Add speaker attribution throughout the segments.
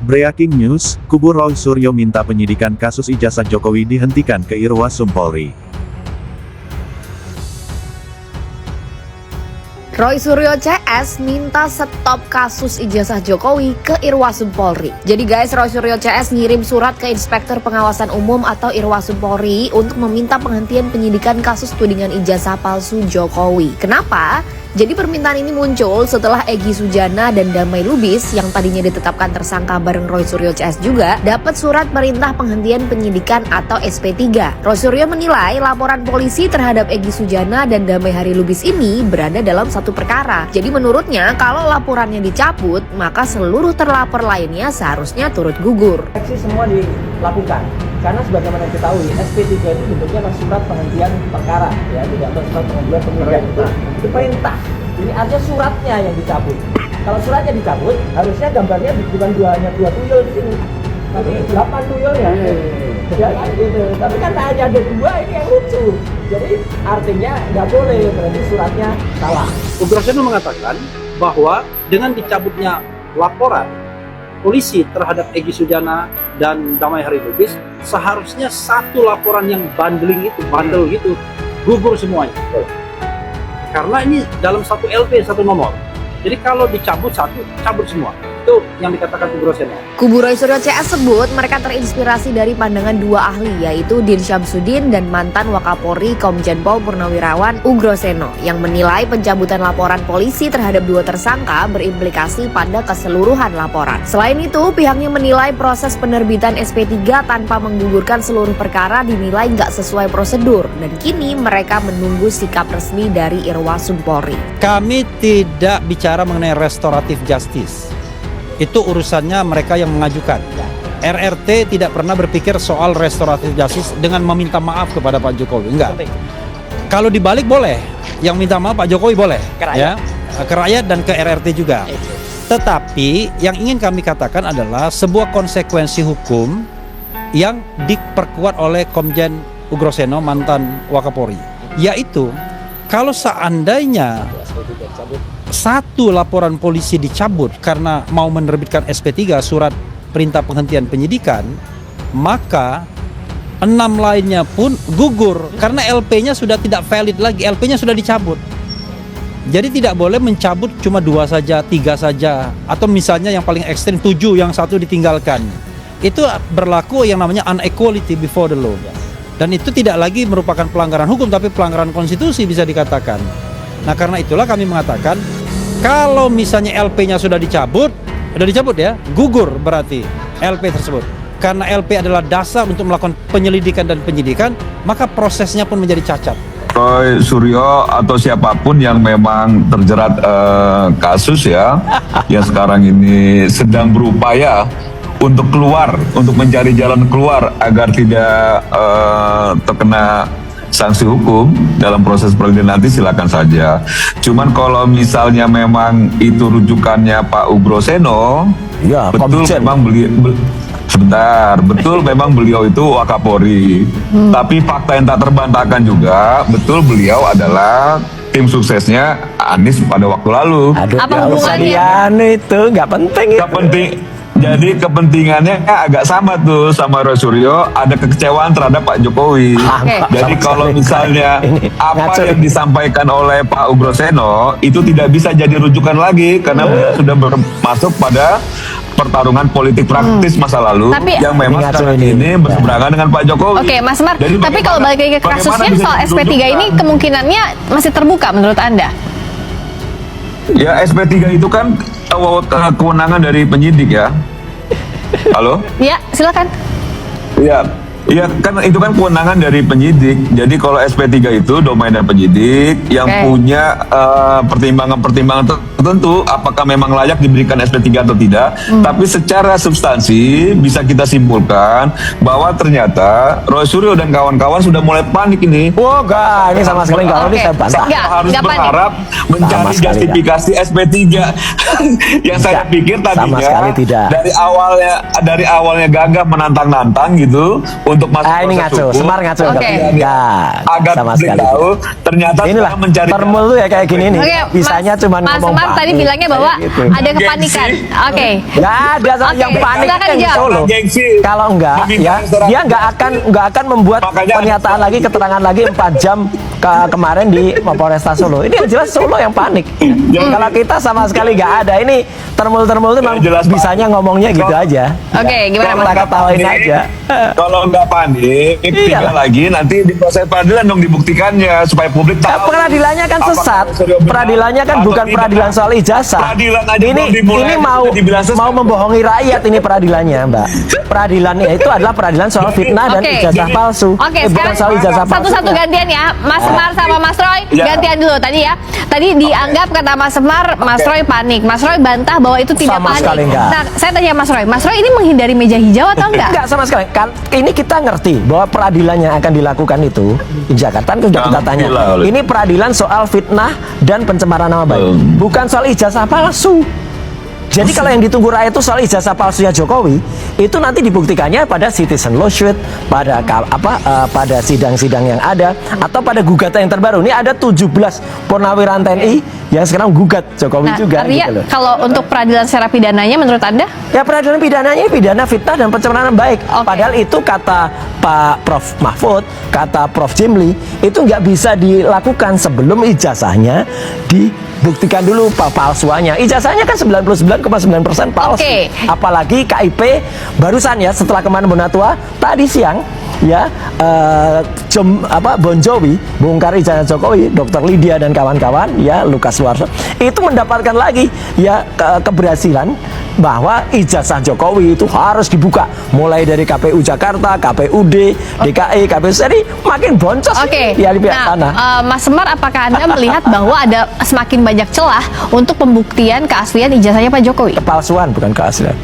Speaker 1: Breaking news, kubu Roy Suryo minta penyidikan kasus ijazah Jokowi dihentikan ke Irwasum Polri.
Speaker 2: Roy Suryo CS minta stop kasus ijazah Jokowi ke Irwasum Polri. Jadi guys, Roy Suryo CS ngirim surat ke Inspektur Pengawasan Umum atau Irwasum Polri untuk meminta penghentian penyidikan kasus tudingan ijazah palsu Jokowi. Kenapa? Jadi permintaan ini muncul setelah Egy Sujana dan Damai Lubis yang tadinya ditetapkan tersangka bareng Roy Suryo CS juga dapat surat perintah penghentian penyidikan atau SP3. Roy Suryo menilai laporan polisi terhadap Egy Sujana dan Damai Hari Lubis ini berada dalam satu perkara. Jadi menurutnya kalau laporannya dicabut, maka seluruh terlapor lainnya seharusnya turut gugur.
Speaker 3: Aksi semua dilakukan karena sebagaimana diketahui SP3 itu bentuknya adalah surat penghentian perkara, ya, tidak ada surat penghentian penyidikan. Itu perintah. Ini artinya suratnya yang dicabut. Kalau suratnya dicabut, harusnya gambarnya bukan hanya dua tuyul di sini, tapi 8 tuyul ya. Ya kan gitu. Tapi kan hanya ada dua, ini yang lucu. Jadi artinya nggak boleh, berarti suratnya salah.
Speaker 4: Ugroseno mengatakan bahwa dengan dicabutnya laporan polisi terhadap Egy Sujana dan Damai Hari Lubis, seharusnya satu laporan yang bandel gitu, gugur semuanya. Karena ini dalam satu LP, satu nomor. Jadi kalau dicabut satu, cabut semua. Itu yang dikatakan Ugroseno.
Speaker 2: Kubu Roy Suryo CS sebut mereka terinspirasi dari pandangan dua ahli, yaitu Din Syamsuddin dan mantan Wakapolri Komjen Pol Purnawirawan Ugroseno, yang menilai pencabutan laporan polisi terhadap dua tersangka berimplikasi pada keseluruhan laporan. Selain itu, pihaknya menilai proses penerbitan SP3 tanpa menggugurkan seluruh perkara dinilai nggak sesuai prosedur, dan kini mereka menunggu sikap resmi dari Irwasum Polri.
Speaker 5: Kami tidak bicara mengenai restoratif justice. Itu urusannya mereka yang mengajukan. RRT tidak pernah berpikir soal restoratif justice dengan meminta maaf kepada Pak Jokowi. Enggak. Kalau dibalik boleh. Yang minta maaf Pak Jokowi boleh. Ya, ke rakyat dan ke RRT juga. Tetapi yang ingin kami katakan adalah sebuah konsekuensi hukum yang diperkuat oleh Komjen Ugroseno, mantan Wakapolri. Yaitu kalau seandainya satu laporan polisi dicabut karena mau menerbitkan SP3, surat perintah penghentian penyidikan, maka 6 lainnya pun gugur karena LP-nya sudah tidak valid lagi, LP-nya sudah dicabut. Jadi tidak boleh mencabut cuma 2 saja, 3 saja, atau misalnya yang paling ekstrim 7, yang 1 ditinggalkan. Itu berlaku yang namanya unequality before the law. Dan itu tidak lagi merupakan pelanggaran hukum, tapi pelanggaran konstitusi bisa dikatakan. Nah, karena itulah kami mengatakan kalau misalnya LP-nya sudah dicabut ya, gugur berarti LP tersebut. Karena LP adalah dasar untuk melakukan penyelidikan dan penyidikan, maka prosesnya pun menjadi cacat.
Speaker 6: Roy Suryo atau siapapun yang memang terjerat kasus ya, yang sekarang ini sedang berupaya untuk keluar, untuk mencari jalan keluar agar tidak terkena sanksi hukum dalam proses peradilan nanti, silakan saja. Cuman kalau misalnya memang itu rujukannya Pak Ugroseno, ya, betul memang betul memang beliau itu Wakapolri. Tapi fakta yang tak terbantahkan juga, betul beliau adalah tim suksesnya Anies pada waktu lalu.
Speaker 3: Apa hubungannya? Itu nggak penting.
Speaker 6: Nggak penting. Jadi kepentingannya agak sama tuh sama Roy Suryo, ada kekecewaan terhadap Pak Jokowi. Jadi kalau misalnya apa yang disampaikan oleh Pak Ugroseno itu tidak bisa jadi rujukan lagi karena sudah masuk pada pertarungan politik praktis masa lalu yang memang sekarang ini berseberangan dengan Pak Jokowi.
Speaker 7: Oke, Mas Mar, tapi kalau balik lagi ke kasusnya soal SP3 ini kemungkinannya masih terbuka menurut Anda?
Speaker 6: Ya, SP3 itu kan kewenangan dari penyidik ya. Halo?
Speaker 7: Ya, silakan.
Speaker 6: Ya kan itu kan kewenangan dari penyidik. Jadi kalau SP3 itu domainnya penyidik yang punya pertimbangan-pertimbangan tertentu apakah memang layak diberikan SP3 atau tidak. Tapi secara substansi bisa kita simpulkan bahwa ternyata Roy Suryo dan kawan-kawan sudah mulai panik ini.
Speaker 3: Wah, ini sama sekali nggak ini saya bantah.
Speaker 6: Harus berharap mencari justifikasi SP3 yang saya pikir tadinya dari awalnya gagah menantang-nantang gitu untuk masuk
Speaker 3: ini ngaco, Semar ngaco.
Speaker 6: Agar
Speaker 3: sama
Speaker 6: sekali
Speaker 3: tahu
Speaker 6: ternyata
Speaker 3: inilah
Speaker 6: mencari
Speaker 3: termul tuh ya kayak gini nih. Bisanya cuma ngomong
Speaker 7: tadi bilangnya bahwa
Speaker 3: Gitu.
Speaker 7: ada kepanikan. Oke.
Speaker 3: Nggak ada yang
Speaker 7: Oke,
Speaker 3: panik
Speaker 7: silakan
Speaker 3: yang di
Speaker 7: dijawab.
Speaker 3: Solo.
Speaker 6: Gengsi.
Speaker 3: Kalau enggak
Speaker 6: Meminta
Speaker 3: ya,
Speaker 6: restoran.
Speaker 3: dia nggak akan membuat
Speaker 6: Makanya-
Speaker 3: pernyataan lagi, keterangan lagi 4 jam kemarin di Mapolresta Solo. Ini yang jelas Solo yang panik. Kalau kita sama sekali nggak ada. Ini termul-termul itu memang
Speaker 6: jelas, Pak.
Speaker 3: bisanya ngomongnya gitu aja.
Speaker 7: Oke, gimana Mas?
Speaker 3: Kita ketawain aja.
Speaker 6: Kalau nggak panik,
Speaker 3: Iya.
Speaker 6: tinggal lagi nanti di proses peradilan dong dibuktikannya supaya publik
Speaker 3: Ya,
Speaker 6: tahu.
Speaker 3: peradilannya kan
Speaker 6: apakah
Speaker 3: sesat.
Speaker 6: Suryo benar
Speaker 3: Peradilannya kan
Speaker 6: atau
Speaker 3: bukan
Speaker 6: tidak.
Speaker 3: peradilan soal ijazah.
Speaker 6: Peradilan aja
Speaker 3: Ini
Speaker 6: belum dimulai,
Speaker 3: ini mau
Speaker 6: sudah dibilang sesat.
Speaker 3: mau membohongi rakyat ini peradilannya, Mbak. Peradilannya itu adalah peradilan soal fitnah dan
Speaker 7: Oke.
Speaker 3: ijazah palsu.
Speaker 7: Oke,
Speaker 3: Bukan
Speaker 7: sekarang
Speaker 3: soal ijazah palsu.
Speaker 7: satu-satu gantian ya. Mas Semar sama Mas Roy,
Speaker 6: Ya.
Speaker 7: gantian dulu tadi ya. Tadi dianggap kata Mas Semar, Mas Roy panik. Mas Roy bantah bahwa itu tidak
Speaker 3: Sama
Speaker 7: panik.
Speaker 3: sekali enggak.
Speaker 7: Nah, saya tanya Mas Roy ini menghindari meja hijau atau enggak?
Speaker 3: Enggak sama sekali. Kan ini kita ngerti bahwa peradilan yang akan dilakukan itu di Jakarta kan sudah kita
Speaker 6: Yang
Speaker 3: tanya.
Speaker 6: gila oleh-
Speaker 3: Ini peradilan soal fitnah dan pencemaran nama baik, bukan soal ijazah palsu. Jadi kalau yang ditunggu rakyat itu soal ijazah palsunya Jokowi, itu nanti dibuktikannya pada citizen lawsuit, pada pada sidang-sidang yang ada, atau pada gugatan yang terbaru. Ini ada 17 purnawiran TNI yang sekarang gugat Jokowi
Speaker 7: Nah,
Speaker 3: juga.
Speaker 7: artinya
Speaker 3: Gitu loh.
Speaker 7: kalau untuk peradilan secara pidananya menurut Anda?
Speaker 3: Ya peradilan pidananya pidana fitnah dan pencemaran baik.
Speaker 7: Oke.
Speaker 3: Padahal itu kata Pak Prof Mahfud, kata Prof Jimli, itu nggak bisa dilakukan sebelum ijazahnya dibuktikan dulu palsuannya. Ijazahnya kan 99,9% palsu.
Speaker 7: Oke.
Speaker 3: Apalagi KIP barusan ya setelah kemarin Bonatua tadi siang ya Bon Jovi bongkar ijazah Jokowi, Dr. Lydia dan kawan-kawan ya Lukas Suarso itu mendapatkan lagi ya keberhasilan bahwa ijazah Jokowi itu harus dibuka mulai dari KPU Jakarta, KPUD, DKI, KPU, jadi makin boncos
Speaker 7: Oke.
Speaker 3: ya di pihak
Speaker 7: Nah,
Speaker 3: sana.
Speaker 7: Mas Semar, apakah Anda melihat bahwa ada semakin banyak celah untuk pembuktian keaslian ijazahnya Pak Jokowi?
Speaker 3: Kepalsuan bukan keaslian.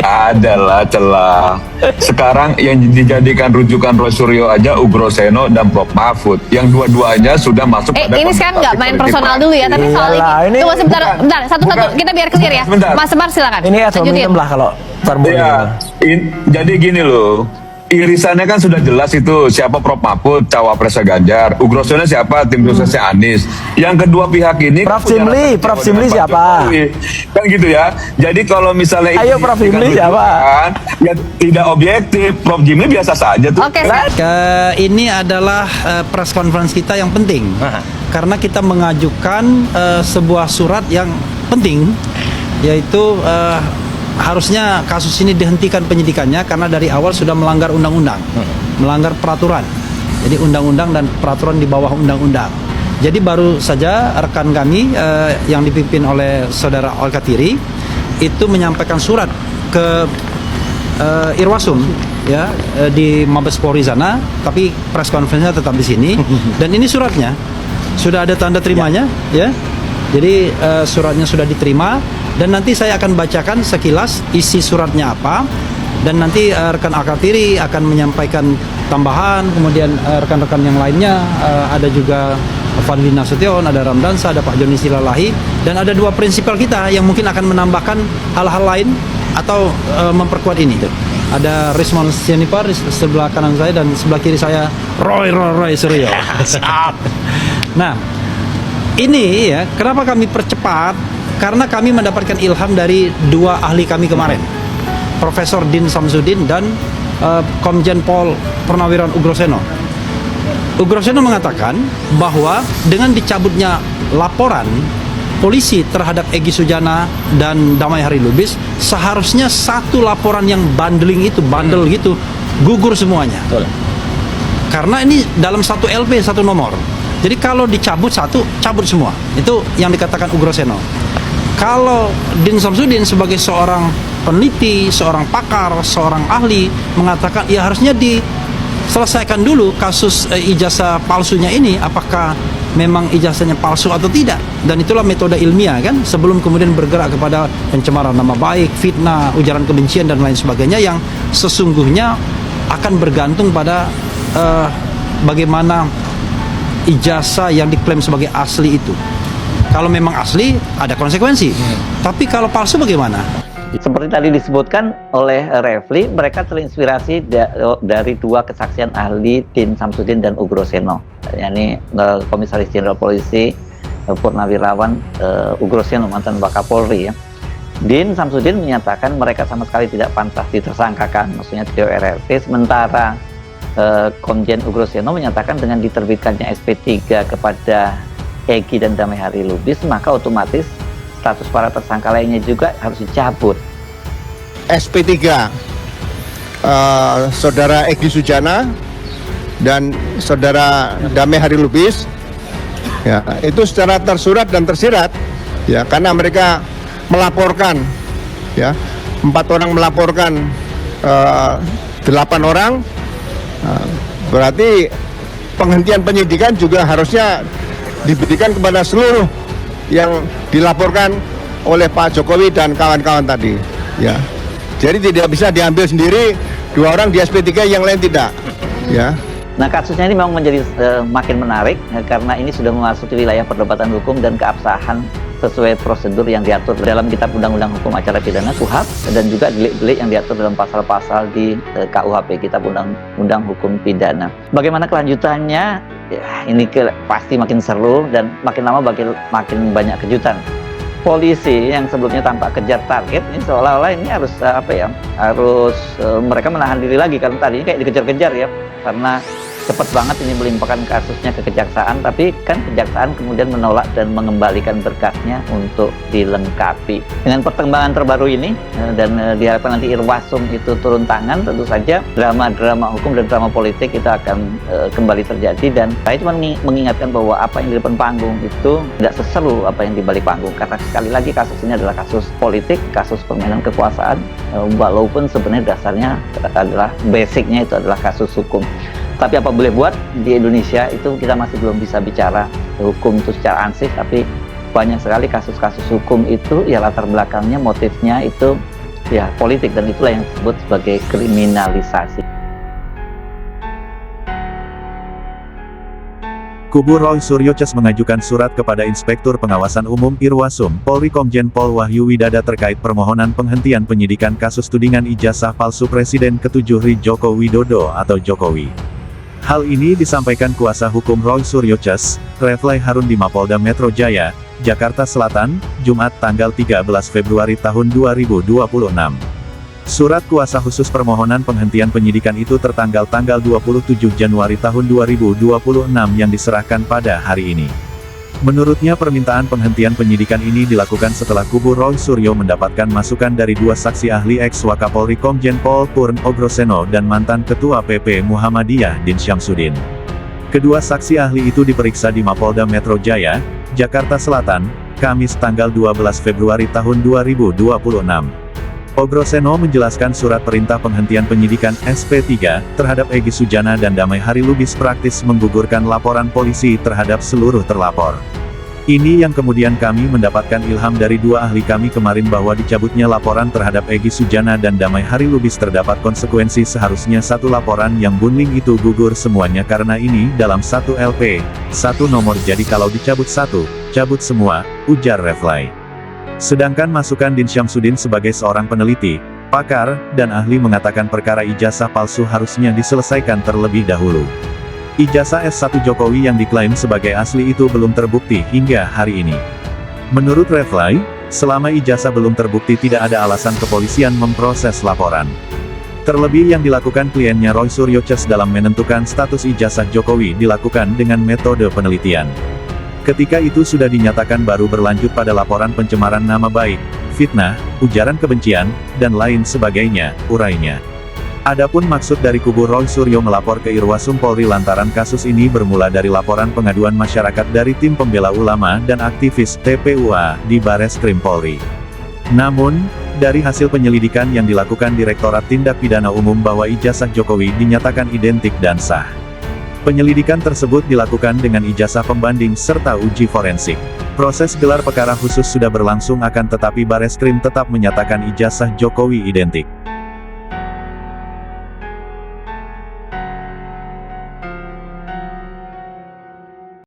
Speaker 6: Adalah celah. Sekarang yang dijadikan rujukan Roy Suryo aja Ugroseno dan Prof Mahfud. Yang dua-duanya sudah masuk pada
Speaker 7: Ini sekarang nggak main
Speaker 6: politik
Speaker 7: personal
Speaker 6: praktis.
Speaker 7: dulu ya, tapi soal
Speaker 3: Iyalah,
Speaker 7: ini.
Speaker 3: ini
Speaker 7: Tunggu sebentar,
Speaker 6: bukan-
Speaker 7: bentar, satu-satu
Speaker 6: bukan-
Speaker 7: kita biar clear ya.
Speaker 6: sebentar.
Speaker 7: Mas Semar silakan.
Speaker 3: Ini ad
Speaker 7: Lanjutin.
Speaker 3: hominem lah kalau formulnya.
Speaker 6: Ya, jadi gini loh. Irisannya kan sudah jelas itu siapa Prof Mahfud, cawapresnya Ganjar, Ugroseno siapa, tim suksesnya Anies. Yang kedua pihak ini
Speaker 3: Prof.
Speaker 6: punya
Speaker 3: Jimli,
Speaker 6: rasa
Speaker 3: Prof.
Speaker 6: kecewa
Speaker 3: Jimli
Speaker 6: dengan Pak
Speaker 3: siapa?
Speaker 6: Jokowi. Kan gitu ya. Jadi kalau misalnya
Speaker 3: Ayo, Prof. Jimli siapa?
Speaker 6: Ya tidak objektif. Prof Jimli biasa saja tuh.
Speaker 7: Oke, saya-
Speaker 5: Ini adalah press conference kita yang penting karena kita mengajukan sebuah surat yang penting, yaitu harusnya kasus ini dihentikan penyidikannya karena dari awal sudah melanggar undang-undang, melanggar peraturan. Jadi undang-undang dan peraturan di bawah undang-undang. Jadi baru saja rekan kami yang dipimpin oleh saudara Al-Katiri itu menyampaikan surat ke Irwasum ya di Mabes Polri sana, tapi press conference-nya tetap di sini. Dan ini suratnya sudah ada tanda terimanya ya. Jadi suratnya sudah diterima dan nanti saya akan bacakan sekilas isi suratnya apa, dan nanti rekan Al-Katiri akan menyampaikan tambahan, kemudian rekan-rekan yang lainnya ada juga Fadli Nasution, ada Ramdansa, ada Pak Joni Silalahi, dan ada dua prinsipal kita yang mungkin akan menambahkan hal-hal lain atau memperkuat ini. Ada Rismon Sianipar di sebelah kanan saya dan sebelah kiri saya Roy Suryo. Nah, ini ya kenapa kami percepat, karena kami mendapatkan ilham dari dua ahli kami kemarin, Profesor Din Samsudin dan Komjen Pol Purnawiran Ugroseno. Ugroseno mengatakan bahwa dengan dicabutnya laporan polisi terhadap Egy Sujana dan Damai Hari Lubis, seharusnya satu laporan yang bandel gitu gugur semuanya. Karena ini dalam satu LP, satu nomor. Jadi kalau dicabut satu, cabut semua. Itu yang dikatakan Ugroseno. Kalau Din Samsudin sebagai seorang peneliti, seorang pakar, seorang ahli mengatakan ya harusnya diselesaikan dulu kasus ijazah palsunya ini, apakah memang ijazahnya palsu atau tidak. Dan itulah metode ilmiah kan, sebelum kemudian bergerak kepada pencemaran nama baik, fitnah, ujaran kebencian dan lain sebagainya yang sesungguhnya akan bergantung pada bagaimana ijazah yang diklaim sebagai asli itu. Kalau memang asli ada konsekuensi. Tapi kalau palsu bagaimana?
Speaker 8: Seperti tadi disebutkan oleh Refli, mereka terinspirasi dari dua kesaksian ahli Din Samsudin dan Ugroseno, yakni Komisaris Jenderal Polisi Purnawirawan Ugroseno, mantan Wakapolri ya. Din Samsudin menyatakan mereka sama sekali tidak pantas ditersangkakan, maksudnya trio RRT, sementara Komjen Ugroseno menyatakan dengan diterbitkannya SP3 kepada Egy dan Damai Hari Lubis, maka otomatis status para tersangka lainnya juga harus dicabut.
Speaker 9: SP3 Saudara Egy Sujana dan Saudara Damai Hari Lubis ya, itu secara tersurat dan tersirat ya, karena mereka melaporkan ya, 4 orang melaporkan 8 orang, berarti penghentian penyidikan juga harusnya diberikan kepada seluruh yang dilaporkan oleh Pak Jokowi dan kawan-kawan tadi ya. Jadi tidak bisa diambil sendiri 2 orang di SP3 yang lain tidak ya.
Speaker 8: Nah, kasusnya ini memang menjadi makin menarik karena ini sudah memasuki wilayah perdebatan hukum dan keabsahan sesuai prosedur yang diatur dalam Kitab Undang-Undang Hukum Acara Pidana (KUHAP) dan juga delik-delik yang diatur dalam pasal-pasal di KUHP, Kitab Undang-Undang Hukum Pidana. Bagaimana kelanjutannya? Ya, ini pasti makin seru dan makin lama makin banyak kejutan. Polisi yang sebelumnya tampak kejar target ini seolah-olah ini harus mereka menahan diri lagi, karena tadinya kayak dikejar-kejar ya, karena cepat banget ini melimpahkan kasusnya ke kejaksaan, tapi kan kejaksaan kemudian menolak dan mengembalikan berkasnya untuk dilengkapi. Dengan perkembangan terbaru ini dan diharapkan nanti Irwasum itu turun tangan, tentu saja drama-drama hukum dan drama politik itu akan kembali terjadi. Dan saya cuma mengingatkan bahwa apa yang di depan panggung itu tidak seseru apa yang di balik panggung, karena sekali lagi kasus ini adalah kasus politik, kasus permainan kekuasaan, walaupun sebenarnya dasarnya adalah basicnya itu adalah kasus hukum. Tapi apa boleh buat, di Indonesia itu kita masih belum bisa bicara hukum itu secara ansih, tapi banyak sekali kasus-kasus hukum itu ya latar belakangnya, motifnya itu ya politik, dan itulah yang disebut sebagai kriminalisasi.
Speaker 1: Kubu Roy Suryo Ces mengajukan surat kepada Inspektur Pengawasan Umum Irwasum Polri Komjen Pol Wahyu Widada terkait permohonan penghentian penyidikan kasus tudingan ijazah palsu Presiden ke-7 RI Joko Widodo atau Jokowi. Hal ini disampaikan kuasa hukum Roy Suryo Ces, Reflei Harun di Mapolda Metro Jaya, Jakarta Selatan, Jumat tanggal 13 Februari tahun 2026. Surat kuasa khusus permohonan penghentian penyidikan itu tertanggal tanggal 27 Januari tahun 2026 yang diserahkan pada hari ini. Menurutnya permintaan penghentian penyidikan ini dilakukan setelah kubu Roy Suryo mendapatkan masukan dari 2 saksi ahli ex-Wakapolri Komjen Pol Purn Ugroseno dan mantan Ketua PP Muhammadiyah Din Syamsuddin. Kedua saksi ahli itu diperiksa di Mapolda Metro Jaya, Jakarta Selatan, Kamis tanggal 12 Februari tahun 2026. Ugroseno menjelaskan surat perintah penghentian penyidikan SP3 terhadap Egy Sujana dan Damai Hari Lubis praktis menggugurkan laporan polisi terhadap seluruh terlapor. Ini yang kemudian kami mendapatkan ilham dari 2 ahli kami kemarin bahwa dicabutnya laporan terhadap Egy Sujana dan Damai Hari Lubis terdapat konsekuensi, seharusnya 1 laporan yang bundling itu gugur semuanya karena ini dalam 1 LP, 1 nomor, jadi kalau dicabut 1, cabut semua, ujar Reflei. Sedangkan masukan Din Syamsuddin sebagai seorang peneliti, pakar, dan ahli mengatakan perkara ijazah palsu harusnya diselesaikan terlebih dahulu. Ijazah S1 Jokowi yang diklaim sebagai asli itu belum terbukti hingga hari ini. Menurut Reflei, selama ijazah belum terbukti tidak ada alasan kepolisian memproses laporan. Terlebih yang dilakukan kliennya Roy Suryo Ces dalam menentukan status ijazah Jokowi dilakukan dengan metode penelitian. Ketika itu sudah dinyatakan baru berlanjut pada laporan pencemaran nama baik, fitnah, ujaran kebencian, dan lain sebagainya, urainya. Adapun maksud dari kubu Roy Suryo melapor ke Irwasum Polri lantaran kasus ini bermula dari laporan pengaduan masyarakat dari tim pembela ulama dan aktivis TPUA di Bareskrim Polri. Namun, dari hasil penyelidikan yang dilakukan Direktorat Tindak Pidana Umum bahwa ijazah Jokowi dinyatakan identik dan sah. Penyelidikan tersebut dilakukan dengan ijazah pembanding serta uji forensik. Proses gelar perkara khusus sudah berlangsung akan tetapi Bareskrim tetap menyatakan ijazah Jokowi identik.